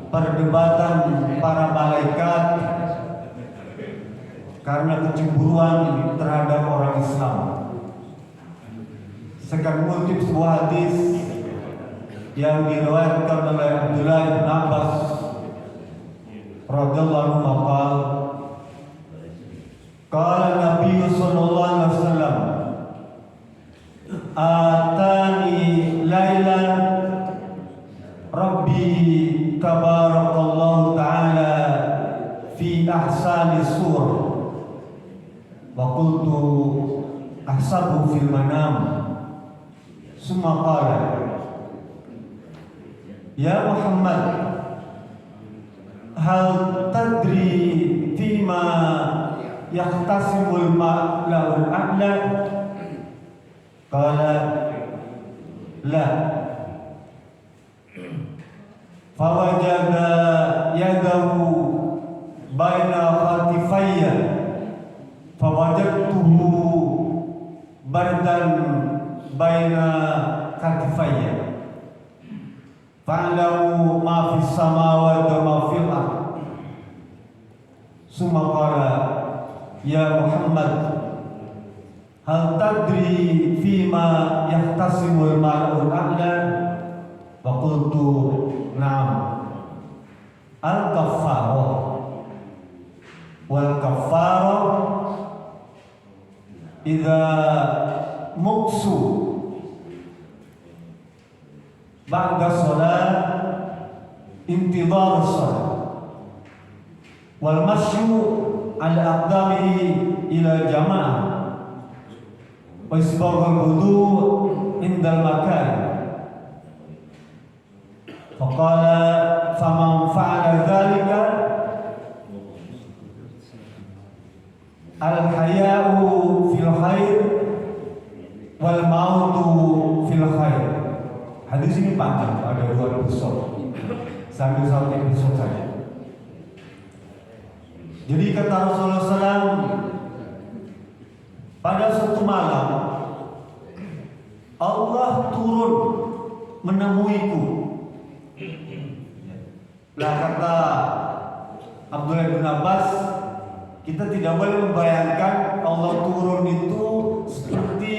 perdebatan para malaikat karena kecemburuan terhadap orang Islam. Sekarang mengutip sebuah hadis yang diriwayatkan oleh Abdullah bin Abbas radhiyallahu anhu, qala Nabi sallallahu alaihi wasallam, atani lailan Rabbi tabarakallahu ta'ala fi ahsani sur wa qultu ahsabu fil manam summa qala ya Muhammad hal tadri fima yahtasimul ma'la'ul a'la qala la fawajada yadahu baina khatifayya fawajadtuhu bardan baina khatifayya fa'lamu ma fis samawati wa ma fil ardh summa qala ya Muhammad hal tadri fima yahtasimul ma'la'ul a'la wa qultu na'am al-kaffarah wal kaffarah idza muqsu ba'da salat intidhar salat wal masyu ala aqdamihi ila jamaah wa isbaghul wudu indal makan. Faqala faman fa'ala dzalika al-haya'u fil khair wal mautu fil khair. Hadis ini panjang, ada 2 episode. Sambil satu episode saja. Jadi kata Rasulullah SAW, pada suatu malam Allah turun menemuiku. Lah kata Abdullah bin Abbas, kita tidak boleh membayangkan Allah turun itu seperti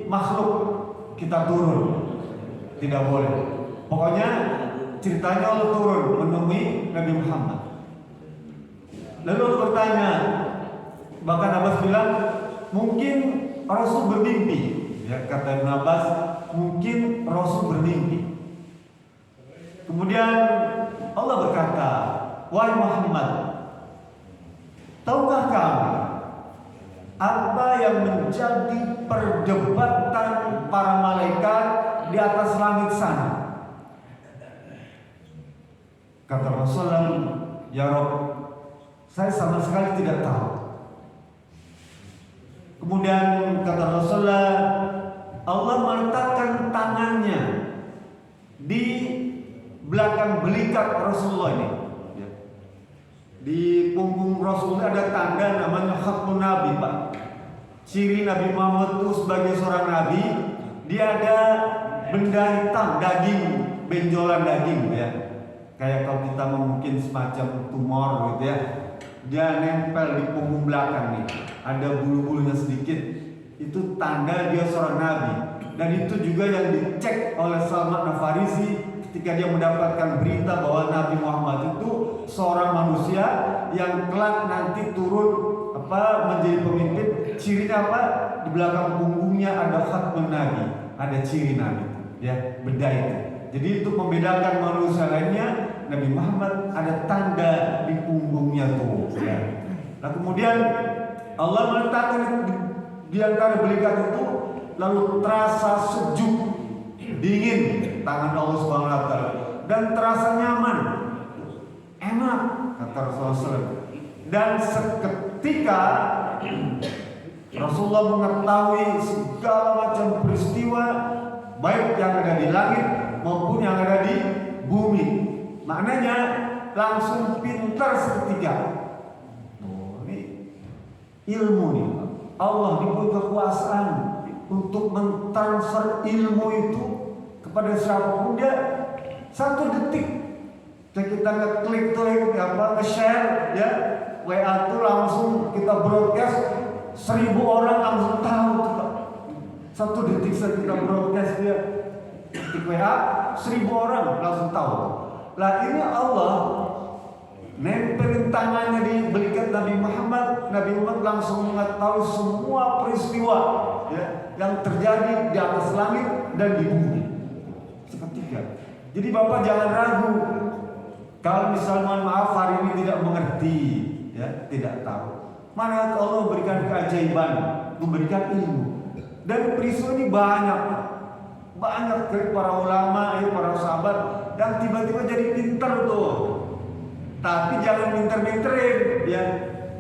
makhluk kita turun, tidak boleh. Pokoknya ceritanya Allah turun menemui Nabi Muhammad. Lalu Allah bertanya, bahkan Abbas bilang mungkin Rasul bermimpi. Ya, kata Ibn Abbas, mungkin Rasul bermimpi. Kemudian Allah berkata, wahai Muhammad, tahukah kamu apa yang menjadi perdebatan para malaikat di atas langit sana? Kata Rasulullah, ya Rabb, saya sama sekali tidak tahu. Kemudian kata Rasulullah, Allah meletakkan tangannya di belakang belikat Rasulullah ini. Di punggung Rasulullah ada tanda namanya Khatmun Nabi, Pak. Ciri Nabi Muhammad itu sebagai seorang Nabi, dia ada benda hitam, daging, benjolan daging, ya. Kayak kalau kita mungkin semacam tumor gitu ya. Dia nempel di punggung belakang nih, ada bulu-bulunya sedikit. Itu tanda dia seorang Nabi. Dan itu juga yang dicek oleh Salman Al-Farisi ketika dia mendapatkan berita bahwa Nabi Muhammad itu seorang manusia yang kelak nanti turun menjadi pemimpin. Cirinya apa? Di belakang punggungnya ada khatmun Nabi, ada ciri Nabi, ya, benda itu. Jadi itu membedakan manusia lainnya. Nabi Muhammad ada tanda di punggungnya tuh, ya. Nah kemudian Allah meletakkan di antara belikat itu, lalu terasa sejuk, dingin tangan Allah Subhanahu wa taala, dan terasa nyaman, enak, kata Rasulullah SAW. Dan seketika Rasulullah mengetahui segala macam peristiwa, baik yang ada di langit maupun yang ada di bumi. Maknanya langsung pintar seketika. Ini ilmu nih, Allah diberi kekuasaan untuk mentransfer ilmu itu kepada siapapun. Dia 1 detik Kita ngeklik tuh nge-share ya WA tuh langsung kita broadcast 1000 orang langsung tahu tuh Pak. 1 detik saja kita broadcast dia di WA 1000 orang langsung tahu. Lah ini Allah nempelin tangannya di belikat Nabi Muhammad langsung mengetahui semua peristiwa ya, yang terjadi di atas langit dan di bumi seketika. Jadi Bapak jangan ragu kalau misalnya mohon maaf hari ini tidak mengerti ya, tidak tahu. Mana Allah berikan keajaiban, memberikan ilmu. Dan peristiwa ini banyak dari para ulama, ya, para sahabat dan tiba-tiba jadi pinter tuh. Tapi jangan pinter-pinterin ya.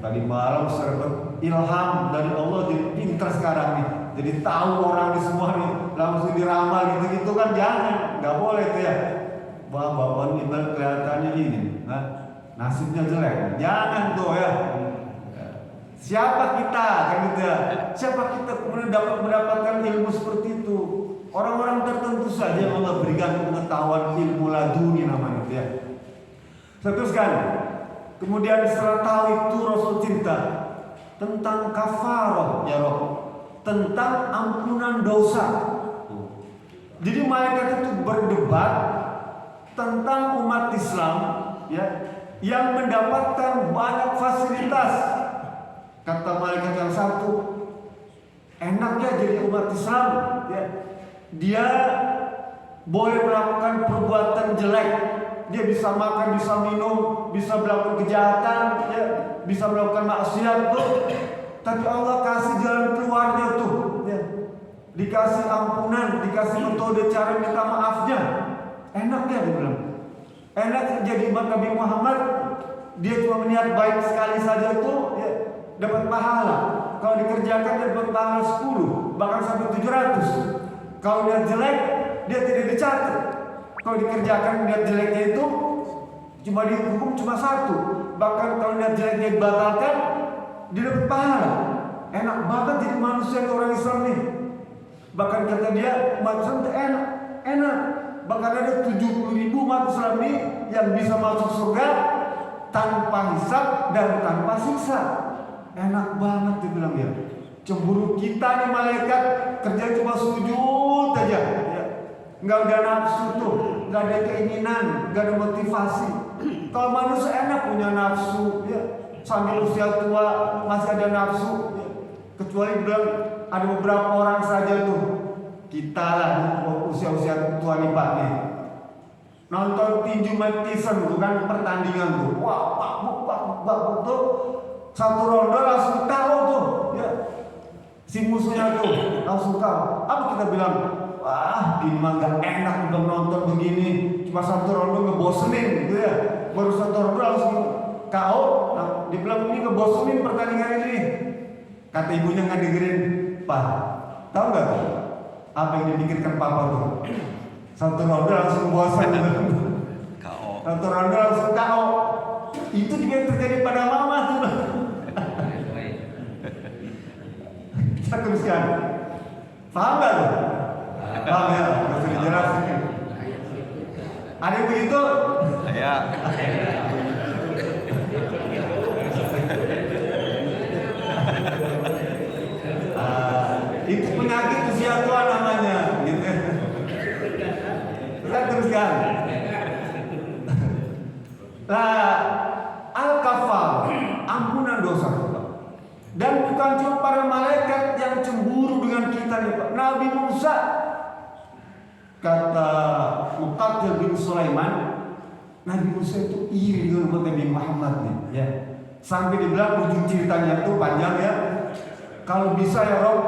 Tadi malam serba ilham dari Allah jadi pinter sekarang nih. Jadi tahu orang di semua nih langsung diramal gitu-gitu kan jangan, nggak boleh tuh ya. Bapak ibarat kelihatannya ini, nasibnya jelek, jangan tuh ya. Siapa kita kan gitu ya? Siapa kita kemudian dapat mendapatkan ilmu seperti itu? Orang-orang tertentu saja yang Allah berikan pengetahuan ilmu laduni namanya itu ya. Teruskan. Kemudian setelah tahu itu Rasul cerita tentang kafarah ya Rob, tentang ampunan dosa. Jadi malaikat itu berdebat tentang umat Islam ya yang mendapatkan banyak fasilitas. Kata malaikat yang satu, enaknya jadi umat Islam ya. Dia boleh melakukan perbuatan jelek. Dia bisa makan, bisa minum, bisa melakukan kejahatan, ya, bisa melakukan maksiat tuh. Tapi Allah kasih jalan keluarnya tuh, ya. Dikasih ampunan, dikasih metode cara minta maafnya. Enaknya dia bilang. Enak jadi umat Nabi Muhammad. Dia cuma meniat baik sekali saja tuh, ya, dapat pahala. Kalau dikerjakan dia dapat pahala 10, bahkan sampai 700. Kalau niat jelek, dia tidak dicatat. Kalau dikerjakan niat jeleknya itu cuma dihukum cuma 1. Bahkan kalau niat jeleknya dibatalkan, dia dapat pahala. Enak banget jadi manusia orang Islam nih. Bahkan kata dia umat Islam itu enak. Bahkan ada 70.000 umat Islam nih yang bisa masuk surga tanpa hisab dan tanpa siksa. Enak banget dia bilang ya. Cemburu kita nih malaikat kerja cuma sujud aja ya. Nggak ada nafsu tuh, nggak ada keinginan, nggak ada motivasi. Kalau manusia enak punya nafsu ya, sambil usia tua masih ada nafsu ya. Kecuali bilang ada beberapa orang saja tuh, kita lah usia-usia tua nih Pak nih, nonton tinju Tyson tuh kan pertandingan tuh, wah bakbuk tuh, 1 ronde langsung tahu tuh ya. Si musuhnya tuh langsung tahu. Apa kita bilang? Wah, ini mah gak enak udah nonton begini. Cuma 1 ronde ngebosenin gitu ya. Baru 1 ronde langsung KO. Nah, dibilang ini ngebosenin pertandingan ini. Kata ibunya nggak dengerin. Pak, tahu nggak tuh? Apa yang dipikirkan papa tuh? 1 ronde langsung bosan. KO. 1 ronde langsung KO. Itu juga yang terjadi pada mama tuh. Kita teruskan. Paham gak tuh? Paham ya? Harus dijelasin. Ada yang begitu? Ya. Itu penyakit usia tua namanya. Gitu. Kita teruskan. Nah, al-kafar, ampunan dosa. Dan bukan cuma para malaikat yang cemburu dengan kita nih Pak. Nabi Musa, kata Muqatil bin Sulaiman, Nabi Musa itu iri dengan umat Nabi Muhammad nih ya. Sampai dibilang ujung ceritanya itu panjang ya. Kalau bisa ya Rob,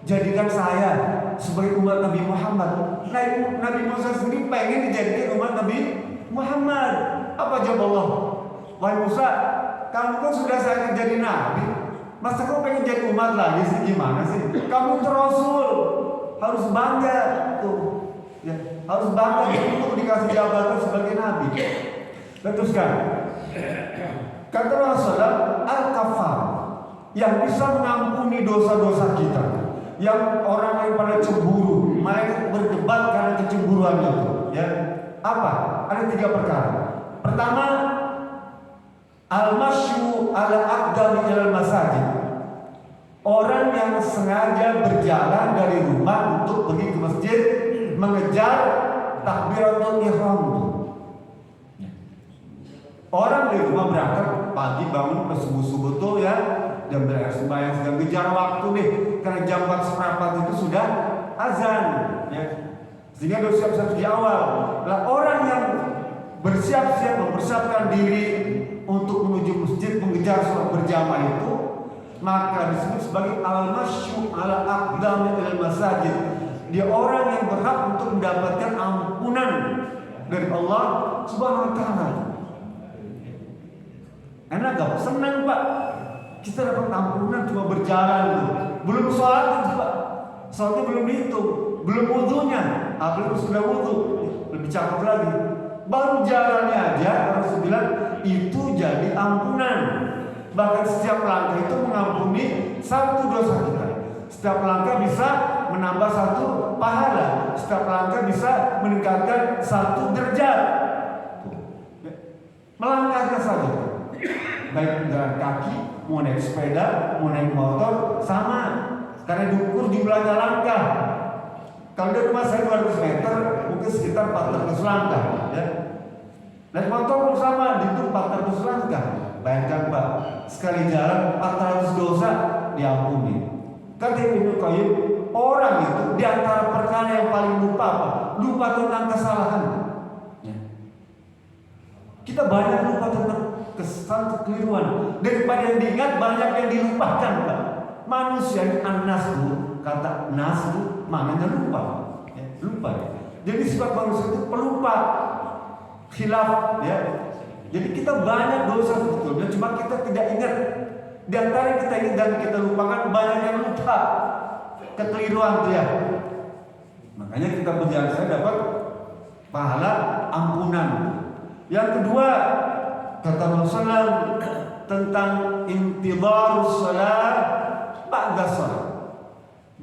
jadikan saya sebagai umat Nabi Muhammad. Nabi Musa sendiri pengen dijadikan umat Nabi Muhammad. Apa jawab Allah? Wahai Musa, kamu kan sudah saya jadi nabi. Masa kau pengen jadi umat lagi sih? Gimana sih? Kamu itu Rasul, harus bangga tuh, ya, harus bangga untuk dikasih jabatan sebagai nabi. Teruskan. Kata Rasulullah, al-kafar, yang bisa mengampuni dosa-dosa kita, yang orang yang pada cemburu, mereka berdebat karena kecemburuan itu, ya. Apa? Ada 3 perkara. Pertama, al-masyu ala aqdami ilal masajid. Orang yang sengaja berjalan dari rumah untuk pergi ke masjid mengejar takbiratul ihram. Orang dari rumah berangkat pagi bangun subuh-subuh tuh ya, jam berair sembahyang sedang kejar waktu nih, karena jam 4:15 itu sudah azan ya. Sehingga harus siap-siap di awal. Lah orang yang bersiap-siap mempersiapkan diri untuk menuju masjid mengejar sholat berjamaah itu, maka disebut sebagai al-masyu ala aqdami ilal masajid. Dia orang yang berhak untuk mendapatkan ampunan dari Allah Subhanahu wa taala. Enak gak? Senang Pak. Kita dapat ampunan cuma berjalan tuh. Belum sholat Pak. Sholatnya belum dihitung, belum wudunya. Apalagi sudah wudu, lebih cakep lagi. Baru jalannya aja Rasul bilang itu jadi ampunan. Bahkan setiap langkah itu mengampuni satu dosa kita. Setiap langkah bisa menambah satu pahala. Setiap langkah bisa meningkatkan satu derajat. Melangkahnya saja. Baik jalan kaki, mau naik sepeda, mau naik motor, sama. Karena diukur jumlahnya langkah. Kalau dari rumah saya 200 meter, mungkin sekitar 400 langkah. Ya. Naik motor pun sama, itu 400 langkah. Bayangkan Pak, sekali jalan 400 dosa diampuni. Kata Ibnu Qayyim, orang itu di antara perkara yang paling lupa apa? Lupa tentang kesalahan. Ya. Kita banyak lupa tentang kesalahan, kekeliruan. Daripada yang diingat, banyak yang dilupakan Pak. Manusia an-nas itu, kata nas itu maknanya lupa. Ya, lupa ya. Jadi sifat manusia itu pelupa, khilaf ya. Jadi kita banyak dosa sebetulnya, cuma kita tidak ingat. Di antara kita ingat dan kita lupakan, banyak yang lupa, kekeliruan dia. Makanya kita berjalan saya dapat pahala ampunan. Yang kedua, kata Rasulullah tentang intidharus shalah ba'da shalah.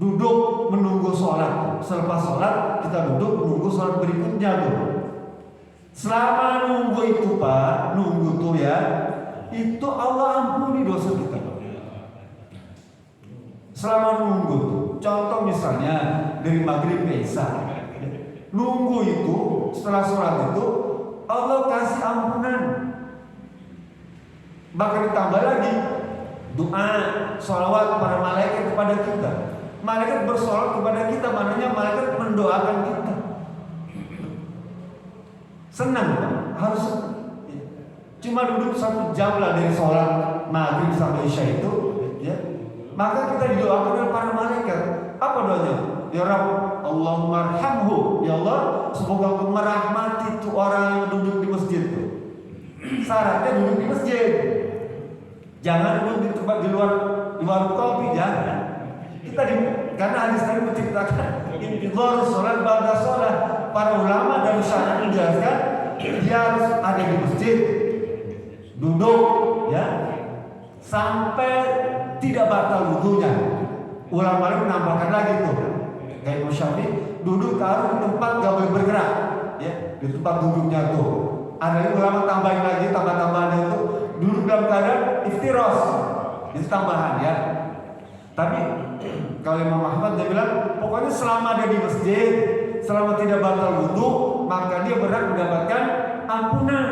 Duduk menunggu sholat. Selepas sholat kita duduk menunggu sholat berikutnya tuh. Selama nunggu itu Pak, nunggu tuh ya, itu Allah ampuni dosa kita. Selama nunggu tuh, contoh misalnya dari maghrib ke isya, nunggu itu setelah sholat itu Allah kasih ampunan. Bahkan ditambah lagi doa, sholawat para malaikat kepada kita. Malaikat bersolat kepada kita, maknanya malaikat mendoakan kita. Senang Pak, harus cuma duduk 1 jam lah dari sholat maghrib sampai isya itu, ya. Maka kita didoakan oleh para malaikat. Apa doanya? Ya Rabb, Allahumma arhamhu. Ya Allah, semoga Engkau merahmati itu orang yang duduk di masjid itu. Syaratnya duduk di masjid. Jangan duduk di tempat di luar kopi, jangan. Karena hadis tadi menciptakan intidhar sholat ba'da sholat. Para ulama dan syarah menjelaskan dia harus ada di masjid, duduk ya sampai tidak batal wudunya. Ulama lain menambahkan lagi tuh, kayak Imam Syafi'i, duduk harus di tempat gak boleh bergerak, ya di tempat duduknya tuh. Ada ulama tambahin lagi, tambah-tambahan itu duduk dalam keadaan iftiros, itu tambahan ya. Tapi kalau Imam Ahmad dia bilang pokoknya selama dia di masjid, selama tidak batal wudu, maka dia berhak mendapatkan ampunan.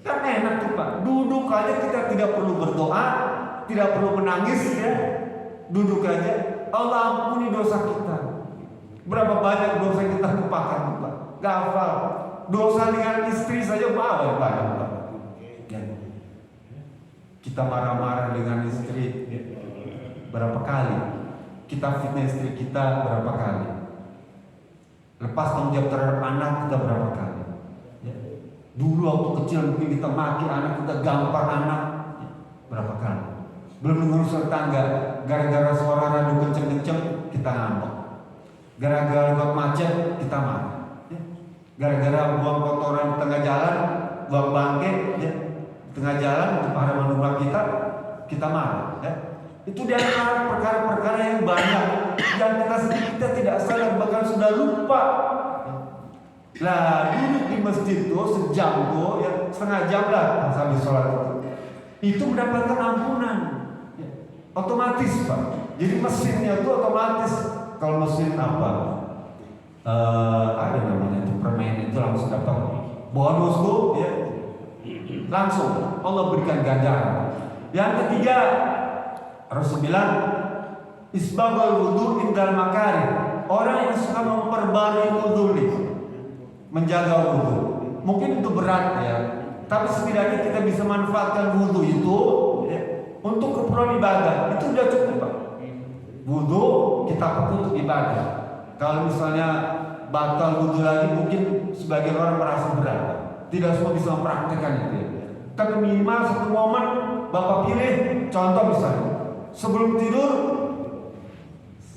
Kan enak tuh Pak, duduk aja kita tidak perlu berdoa, tidak perlu menangis ya, duduk aja Allah ampuni dosa kita. Berapa banyak dosa yang kita lupakan Pak, gak hafal. Dosa dengan istri saja banyak Pak. Kita marah-marah dengan istri berapa kali, kita fitnah istri kita berapa kali, lepas tanggung jawab terhadap anak kita berapa kali ya. Dulu waktu kecil mungkin kita maki anak, kita gampar anak ya. Berapa kali. Belum mengurus tetangga, gara-gara suara radio kenceng-kenceng kita ngambek, gara-gara buat macet kita marah ya. Gara-gara buang kotoran di tengah jalan, buang bangke ya, di tengah jalan untuk halaman rumah kita marah ya. Itu di antara perkara-perkara yang banyak yang kita tidak sadar, bahkan sudah lupa. Lah duduk di masjid tuh sejam tuh ya, setengah jam lah sambil sholat itu mendapatkan ampunan ya, otomatis Pak. Jadi mesinnya tuh otomatis. Kalau mesin apa ada namanya itu permen itu langsung dapat bonus tuh ya, langsung Allah berikan ganjaran. Yang ketiga Rasul bilang isbagul wudu indal makari, orang yang suka memperbarui wudu nih, menjaga wudu. Mungkin itu berat ya, tapi setidaknya kita bisa manfaatkan wudu itu ya, untuk keperluan ibadah. Itu udah cukup Pak. Wudu kita pakai untuk ibadah. Kalau misalnya batal wudu lagi, mungkin sebagian orang merasa berat. Tidak semua bisa mempraktekkan itu ya. Tapi minimal satu momen Bapak pilih, contoh misalnya sebelum tidur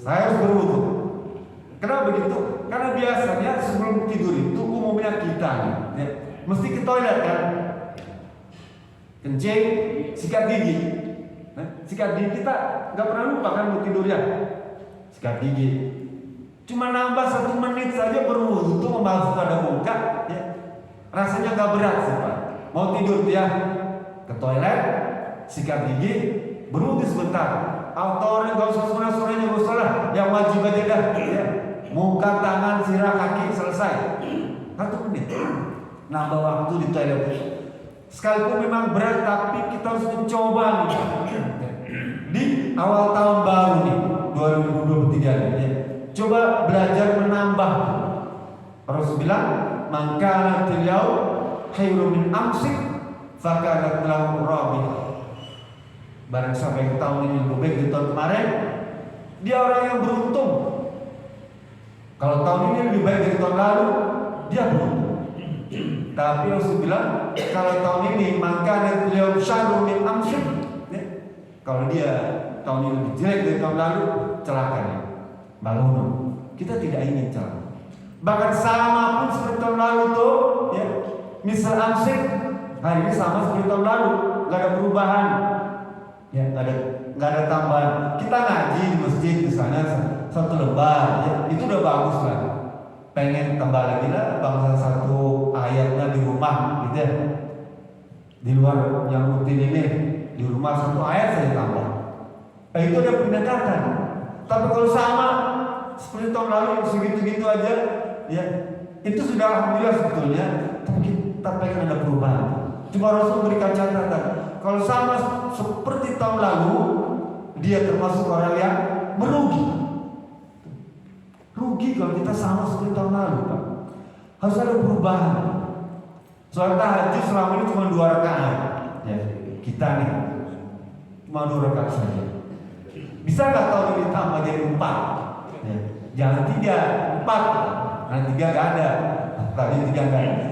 saya harus berwudu. Kenapa begitu? Karena biasanya sebelum tidur itu umumnya kita ya, mesti ke toilet kan, kencing, sikat gigi. Sikat gigi kita nggak pernah lupa kan mau tidur ya. Sikat gigi. Cuma nambah 1 menit saja berwudu itu membasuh pada muka ya. Rasanya nggak berat sih Pak. Mau tidur dia ke toilet, sikat gigi, berwudu sebentar. Atau orang nggak usah sunah-sunahnya, nggak usah lah. Yang wajib aja dah ya. Muka, tangan, sirah, kaki selesai. 1 menit. Nambah waktu di toilet. Sekalipun memang berat, tapi kita harus mencoba nih. Di awal tahun baru nih 2023 nih ya. Coba belajar menambah. Rasul bilang, "Man kana tilyau khairun min amsik, fakanat lahu rabihah." Barang siapa yang tahun ini lebih baik dari tahun kemarin, dia orang yang beruntung. Kalau tahun ini lebih baik dari tahun lalu, dia beruntung. Tapi Rasul bilang, kalau tahun ini maka beliau syarrun min amsik, ya. Kalau dia tahun ini lebih jelek dari tahun lalu, celaka ya. Malunum. Kita tidak ingin celaka. Bahkan sama pun seperti tahun lalu tuh, ya. Misal amsik, hari ini sama seperti tahun lalu, nggak ada perubahan, ya nggak ada tambahan. Kita ngaji di masjid misalnya 1 lembar, ya itu udah bagus lah. Pengen tambah lagi lah, bangsa 1 ayatnya di rumah gitu ya. Di luar yang rutin ini, di rumah 1 ayat saja tambah. Itu ada pendekatan. Tapi kalau sama seperti tahun lalu segitu-gitu aja, ya itu sudah alhamdulillah sebetulnya. Tapi kita pengen ada perubahan. Cuma Rasul berikan catatan. Kalau sama seperti tahun lalu, dia termasuk orang yang merugi. Rugi kalau kita sama seperti tahun lalu Pak. Harus ada perubahan. Sholat tahajud selama ini cuma 2 rakaat ya, kita nih cuma 2 rakaat saja. Bisa nggak tahun ini tambah jadi 4 ya. Jangan 3, 4. Nah 3 nggak ada. Tadi 3 nggak ada.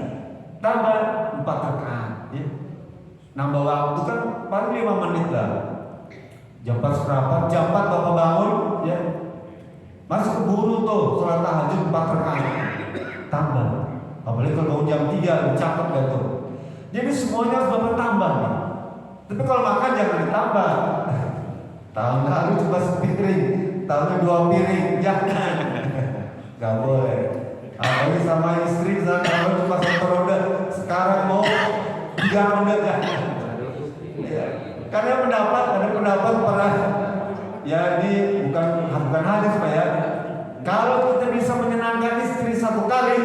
Tambah 4 rakaat ya. Nambah waktu kan paling 5 menit lah. Jam 4 seperempat, jam 4 Bapak bangun ya. Masih keburu tuh sholat tahajud 4 rakaat. Tambah. Apalagi kalau bangun jam 3, cakep gak tuh. Jadi semuanya harus Bapak tambah nih. Tapi kalau makan jangan ditambah. Tahun lalu cuma sepiring, tahunnya 2 piring, jangan. Gak boleh. Apalagi sama istri, kalau cuma 1 roda, sekarang mau 3 roda jangan. Karena ada pendapat para ya bukan hadis Pak ya. Kalau kita bisa menyenangkan istri 1 kali,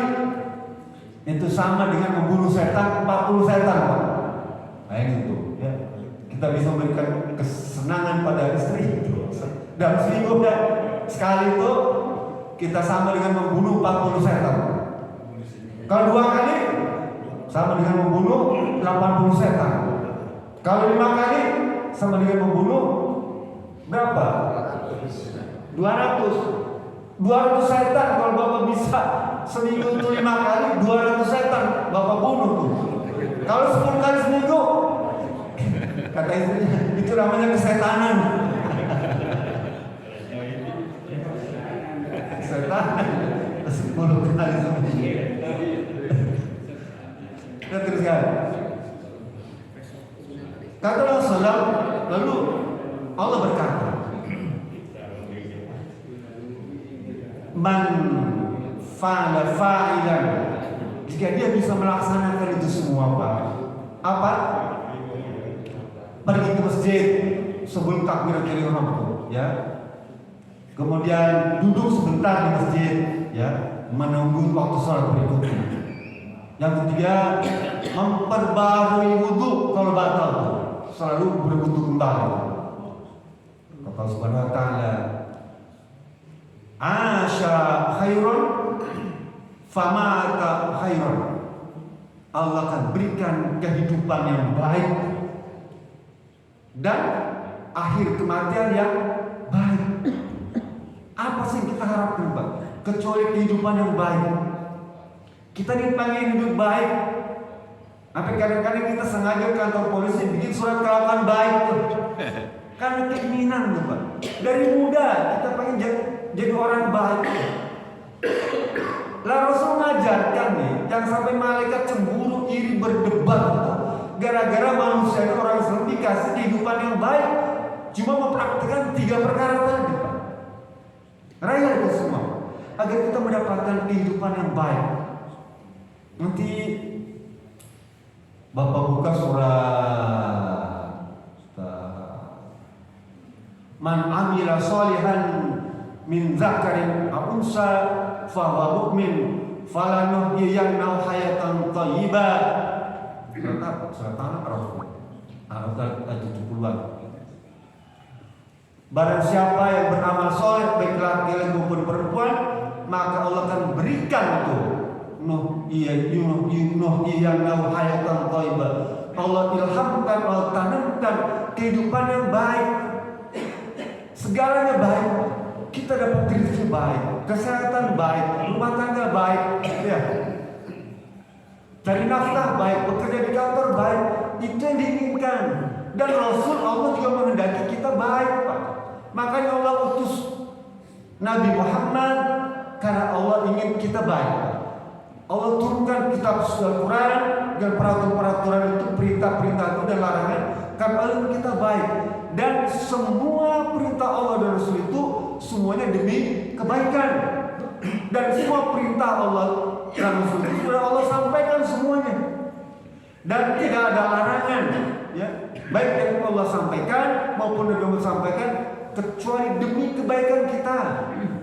itu sama dengan membunuh setan 40 setan Pak. Nah itu ya. Kita bisa memberikan kesenangan pada istri dalam seminggu ya. Sekali itu kita sama dengan membunuh 40 setan. Kalau 2 kali sama dengan membunuh 80 setan. Kalau 5 kali sama dengan membunuh berapa? 200 setan. Kalau Bapak bisa seminggu itu 5 kali, 200 setan Bapak bunuh tuh. Kalau 10 kali seminggu, kata istrinya, itu namanya kesetanan. Kesetanan 10 kali seminggu. Kita teruskan. Kata Rasulullah, lalu Allah berkata, man fa'ala fa'ilan jika dia bisa melaksanakan itu semua, Pak, apa? Pergi ke masjid sebelum takbiratul ihram tuh, ya. Kemudian duduk sebentar di masjid, ya, menunggu waktu sholat berikutnya. Yang ketiga, memperbarui wudhu kalau batal, selalu berwudhu kembali. Kata Subhanahu wa taala, "Asya khairun famata khairun." Allah akan berikan kehidupan yang baik dan akhir kematian yang baik. Apa sih yang kita harapkan, Pak? Kecuali kehidupan yang baik. Kita dipanggil hidup baik. Tapi kadang-kadang kita sengaja kantor polisi bikin surat kelakuan baik tuh. Karena keinginan tuh, Pak. Dari muda kita pengen jadi orang baik. Lah Rasul mengajarkan nih, yang sampai malaikat cemburu, iri, berdebat tuh. Gara-gara manusia itu orang Islam dikasih kehidupan yang baik, cuma mempraktikkan 3 perkara tadi, Pak. Raya itu semua agar kita mendapatkan kehidupan yang baik. Nanti Bapak buka surat Man amila sholihan min dzakarin aw unsa fa huwa mu'min falanuhyiyannahu hayatan thayyibah. Surat Al-A'raf ayat 70-an. Barang siapa yang beramal soleh baik laki-laki maupun perempuan, maka Allah akan berikan itu nuhyiyannahu hayatan thayyibah. Allah ilhamkan, Allah tanamkan kehidupan yang baik. Segalanya baik. Kita dapat rezeki baik, kesehatan baik, rumah tangga baik, ya. Cari nafkah baik, bekerja di kantor baik. Itu yang diinginkan. Dan Rasul Allah juga menghendaki kita baik, Pak. Makanya Allah utus Nabi Muhammad karena Allah ingin kita baik. Allah turunkan kitab Al-Quran dan peraturan-peraturan itu, perintah-perintah itu dan larangan karena Allah ingin kita baik. Dan semua perintah Allah dan Rasul itu semuanya demi kebaikan. Dan semua perintah Allah dan Rasul itu sudah Allah sampaikan semuanya. Dan tidak ada larangan, ya, baik yang Allah sampaikan maupun yang Allah sampaikan, kecuali demi kebaikan kita.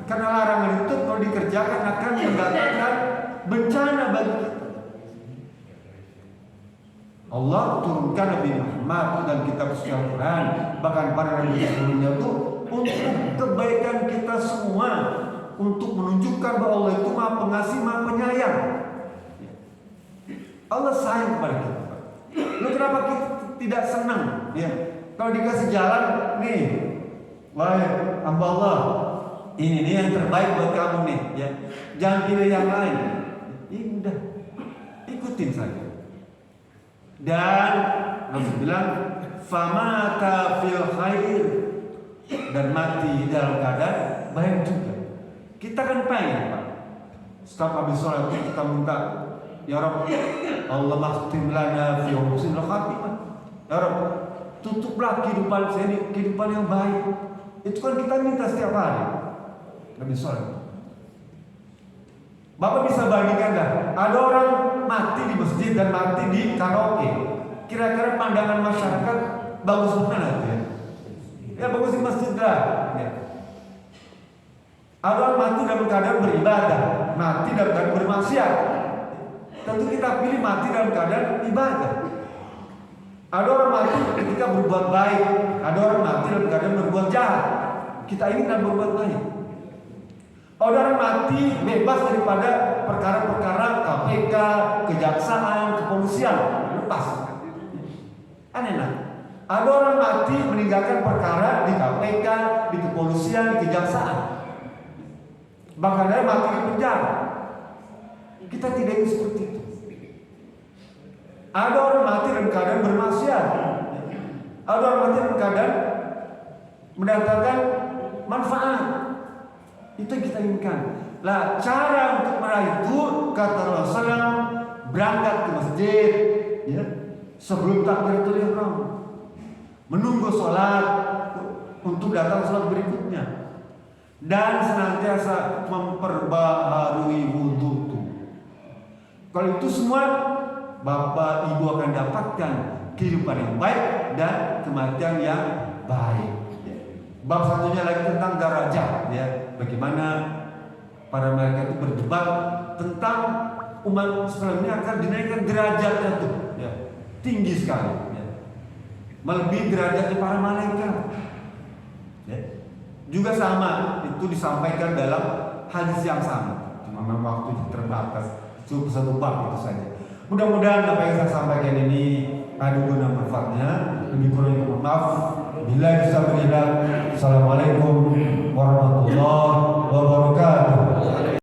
Karena larangan itu kalau dikerjakan akan mendatangkan bencana bagi kita. Allah turunkan Nabi Muhammad dan kitab suci Al-Quran, bahkan para nabi sebelumnya itu untuk kebaikan kita semua, untuk menunjukkan bahwa Allah itu Maha Pengasih, Maha Penyayang. Allah sayang kepada kita. Lalu kenapa kita tidak senang? Ya, kalau dikasih jalan, nih, wahai hamba Allah, ini nih yang terbaik buat kamu nih, ya. Jangan pilih yang lain. Ini udah, ikutin saja. Dan Rasul bilang, famata fil khair, dan mati dalam keadaan baik juga. Kita kan pengen, Pak, setelah habis sholat kita minta, ya Rabb, Allah makhtim lana fi husnil khatimah. Ya Rabb, tutuplah kehidupan saya ini kehidupan yang baik. Itu kan kita minta setiap hari habis sholat. Bapak bisa bandingkan dah, ada orang mati di masjid dan mati di karaoke. Kira-kira pandangan masyarakat bagus mana tuh, ya? Ya bagus di masjid dah, ya. Ada orang mati dalam keadaan beribadah, mati dalam keadaan bermaksiat. Tentu kita pilih mati dalam keadaan ibadah. Ada orang mati ketika berbuat baik, ada orang mati dalam keadaan berbuat jahat. Kita ingin dan berbuat baik. Ada orang mati bebas daripada perkara-perkara KPK, kejaksaan, kepolisian, lepas. Aneh nah. Ada orang mati meninggalkan perkara di KPK, di kepolisian, di kejaksaan. Bahkan ada mati di penjara. Kita tidak ingin seperti itu. Ada orang mati dalam keadaan bermaksiat. Ada orang mati dalam keadaan mendatangkan manfaat. Itu yang kita inginkan. Lah cara untuk meraih itu, kata Rasulullah, berangkat ke masjid, ya, sebelum takbiratul ihram, menunggu sholat untuk datang sholat berikutnya, dan senantiasa memperbaharui wudhu. Kalau itu semua, bapak ibu akan dapatkan kehidupan yang baik dan kematian yang baik. Bab satunya lagi tentang derajat, ya. Bagaimana para mereka itu berdebat tentang umat Islam ini akan dinaikkan derajatnya tuh, ya. Tinggi sekali, ya. Melebihi derajatnya para malaikat. Ya. Juga sama, itu disampaikan dalam hadis yang sama. Cuma memang waktu terbatas, cukup satu bab itu saja. Mudah-mudahan apa yang saya sampaikan ini ada guna manfaatnya. Lebih kurang mohon maaf. Bila bisa berilah. Assalamualaikum warahmatullahi wabarakatuh.